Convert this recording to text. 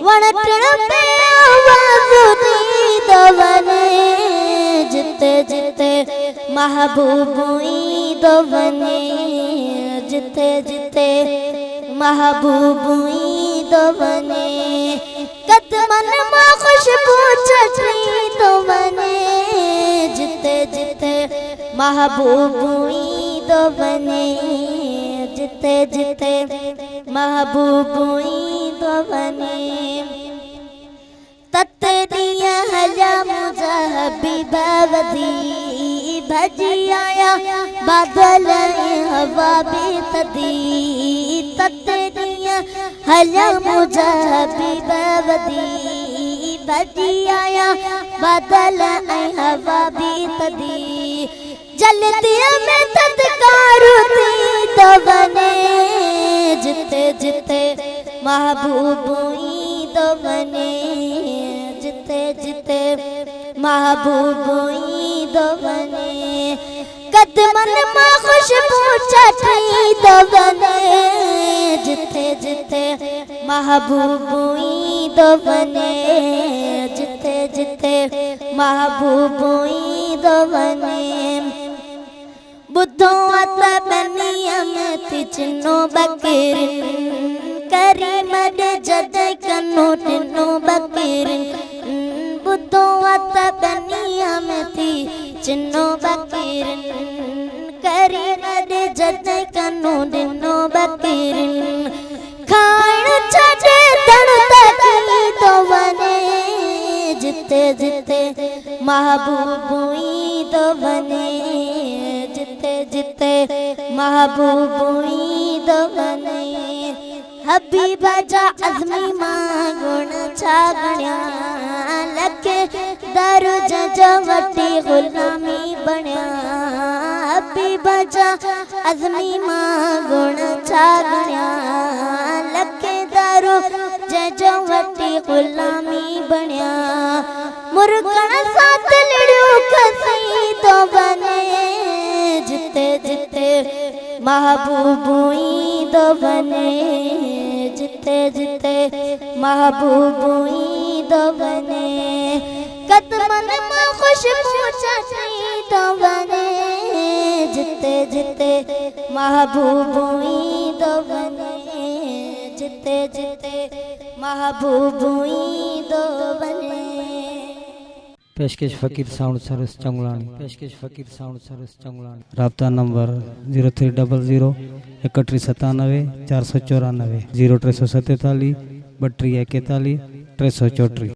वणटण पे आवाज़ दी दवने जिते जिते महबूबी दवने जिते जिते महबूबी दवने कदमन मां खुशबू चटनी दवने जिते जिते महबूबी दवने जिते जिते महबूबी दवने तत्रिया हला मुझा हबीबा वदी भजी आया बादल हवा भी तदी तत्रिया हला मुझा हबीबा वदी भजी आया बादल हवा भी तदी जलती में तत्कारू थी दवने जिते जिते महबूबी दवने जिते जिते महबूबी दवने कदमन मां खुशबू चटनी दवने जिते जिते महबूबी दवने जिते जिते महबूबी दवने बुद्धो अत बनियम तिचनो बकीर करी मड जद कनो टिनो बकीर बुद्धो अत बनियम तिचनो बकीर करी मड जद कनो टिनो बकीर खाण छडे तण तकी दवने जिते जिते महबूबी दवने जिते जिते महबूबी दवने हबीबा जा अज़मी मां गुण छा गण्या लखे दर्ज वटी गुलामी बण्या हबीबा जा अज़मी मां गुण छा गण्या लखे दर्ज वटी गुलामी बण्या मुर्गण साथ लड़ियो कसी दवने जिते जिते महबूबी दवने जिते जिते महबूबी दवने कदमन मां खुशबू चटनी दवने जिते जिते महबूबी दवने जिते जिते महबूबी दवने। पेशकश फ़कीर साउंड सर्विस चंगलानी पेशकश फ़कीर साउंड सर्विस चंगलानी राब्ता नंबर 0300 3197 494 0347 3241 334।